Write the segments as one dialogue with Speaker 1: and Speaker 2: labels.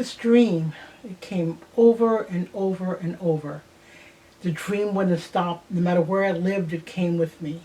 Speaker 1: this dream. It came over and over and over. The dream wouldn't stop. No matter where I lived, it came with me.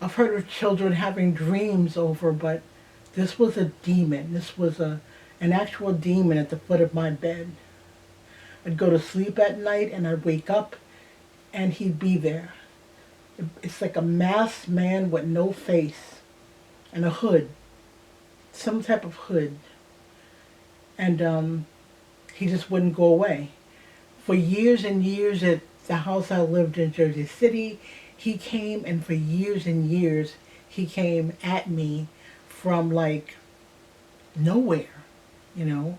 Speaker 1: I've heard of children having dreams over, but this was a demon. This was an actual demon at the foot of my bed. I'd go to sleep at night and I'd wake up and he'd be there. It's like a masked man with no face and a hood, some type of hood. And he just wouldn't go away. For years and years at the house I lived in Jersey City, he came, and for years and years he came at me from like nowhere, you know.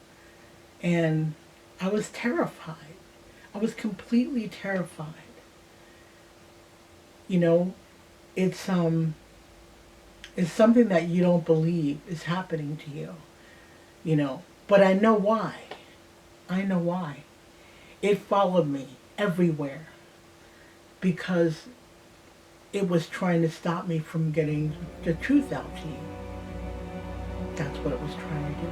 Speaker 1: And I was terrified. I was completely terrified. You know, it's something that you don't believe is happening to you, you know. But I know why. I know why. It followed me everywhere because it was trying to stop me from getting the truth out to you. That's what it was trying to do.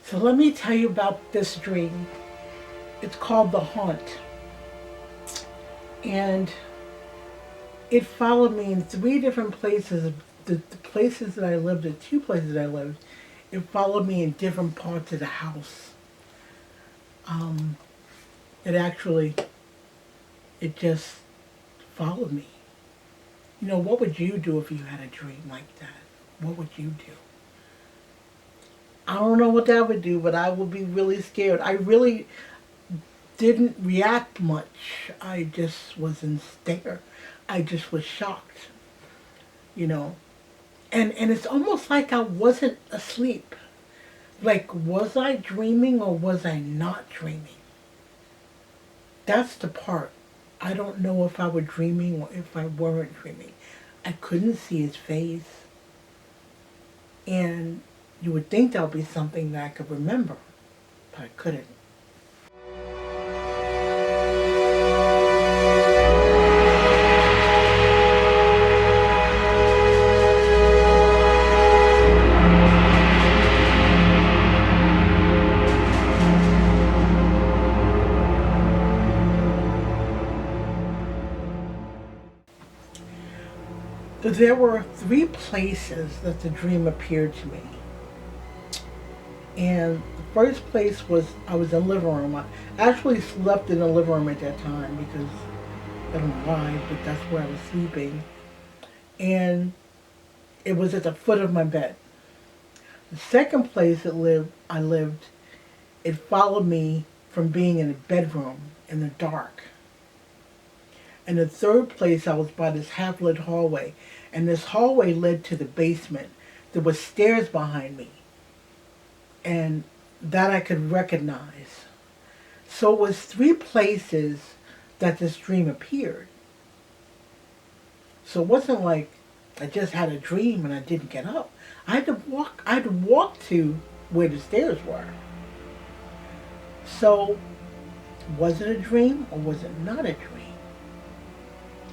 Speaker 1: So let me tell you about this dream. It's called The Haunt. And it followed me in three different places. The places that I lived, the two places that I lived, it followed me in different parts of the house. It just followed me. You know, what would you do if you had a dream like that? What would you do? I don't know what that would do, but I would be really scared. I really didn't react much. I just was in stare. I just was shocked, you know. And it's almost like I wasn't asleep. Like, was I dreaming or was I not dreaming? That's the part. I don't know if I were dreaming or if I weren't dreaming. I couldn't see his face. And you would think that would be something that I could remember, but I couldn't. There were three places that the dream appeared to me. And the first place was, I was in the living room. I actually slept in the living room at that time because, I don't know why, but that's where I was sleeping. And it was at the foot of my bed. The second place I lived, it followed me from being in a bedroom in the dark. And the third place, I was by this half-lit hallway. And this hallway led to the basement. There were stairs behind me. And that I could recognize. So it was three places that this dream appeared. So it wasn't like I just had a dream and I didn't get up. I had to walk to where the stairs were. So was it a dream or was it not a dream?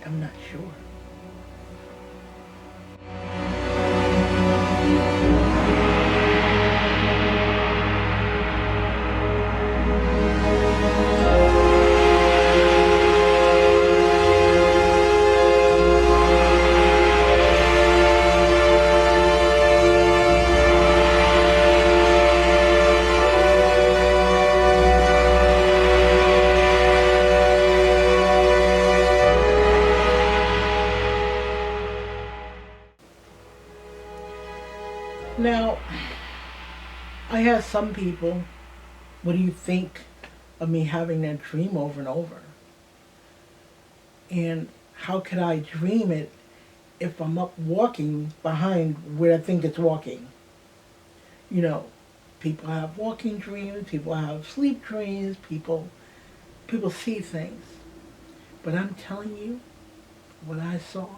Speaker 1: I'm not sure. Now, I have some people, what do you think of me having that dream over and over? And how could I dream it if I'm up walking behind where I think it's walking? You know, people have walking dreams, people have sleep dreams, people see things. But I'm telling you, what I saw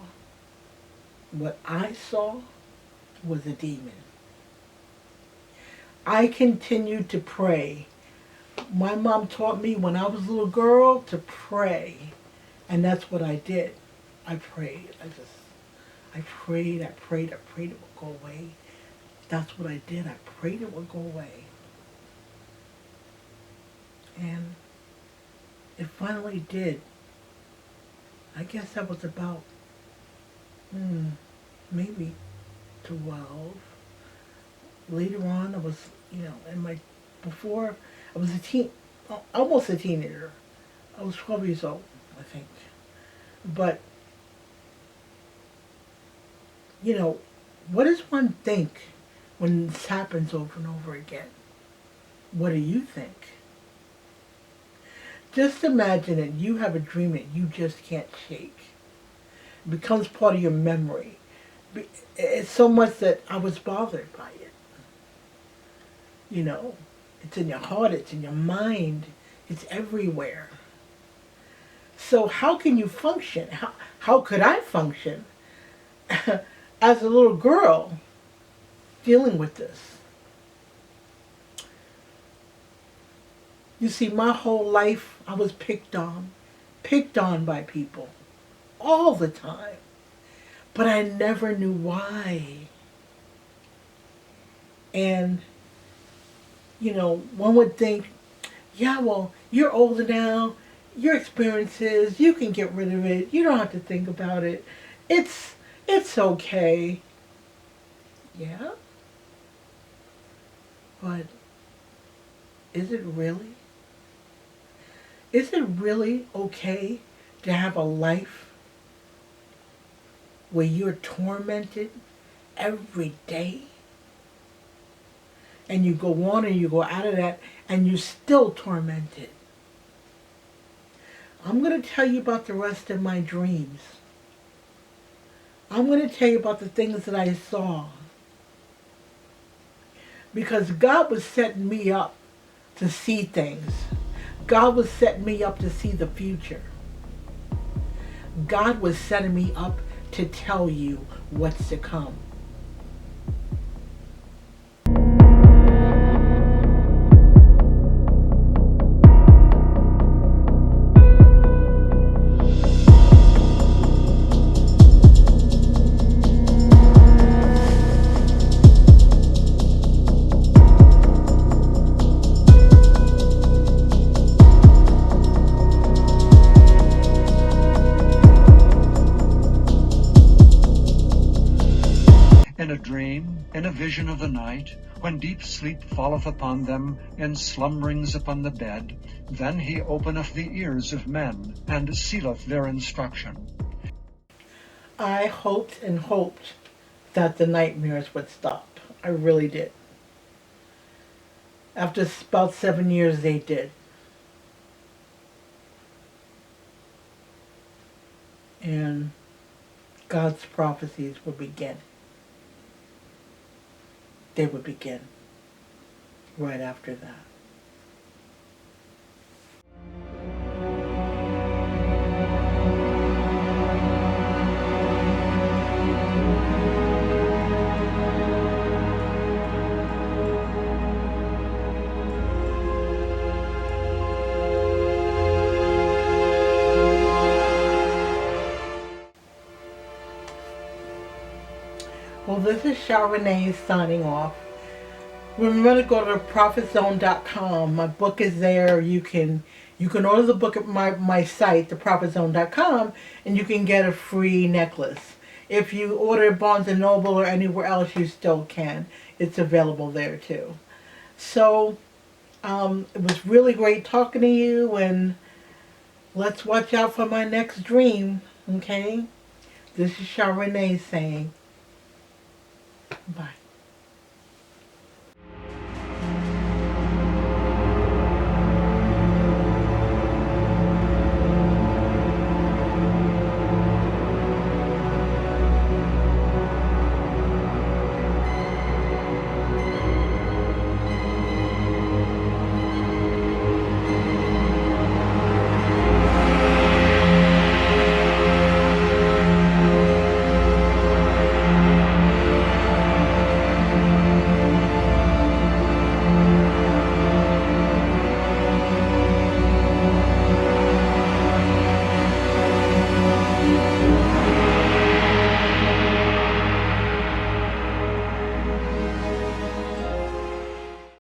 Speaker 1: was a demon. I continued to pray My mom taught me when I was a little girl to pray, and that's what I did. I prayed. I prayed, I prayed, I prayed it would go away. That's what I did. I prayed it would go away. And it finally did. I guess that was about, maybe 12. Later on, I was, before, I was almost a teenager. I was 12 years old, I think. But, what does one think when this happens over and over again? What do you think? Just imagine it. You have a dream that you just can't shake. It becomes part of your memory. It's so much that I was bothered by it. You know, it's in your heart, it's in your mind, it's everywhere. So how can you function? How could I function as a little girl dealing with this? You see, my whole life I was picked on by people all the time, but I never knew why. And, one would think, yeah, well, you're older now, your experiences, you can get rid of it, you don't have to think about it. It's it's okay. Yeah, but is it really? Is it really okay to have a life where you're tormented every day? And you go on and you go out of that and you're still tormented. I'm going to tell you about the rest of my dreams. I'm going to tell you about the things that I saw. Because God was setting me up to see things. God was setting me up to see the future. God was setting me up to tell you what's to come.
Speaker 2: In a dream, in a vision of the night, when deep sleep falleth upon them, in slumberings upon the bed, then he openeth the ears of men, and sealeth their instruction.
Speaker 1: I hoped and hoped that the nightmares would stop. I really did. After about 7 years, they did. And God's prophecies would begin. They would begin right after that. Well, this is Renee signing off. Remember to go to prophezone.com. My book is there. You can order the book at my site, theprophezone.com, and you can get a free necklace. If you order at Barnes& and Noble or anywhere else, you still can. It's available there too. So, it was really great talking to you, and let's watch out for my next dream, okay? This is Renee saying bye.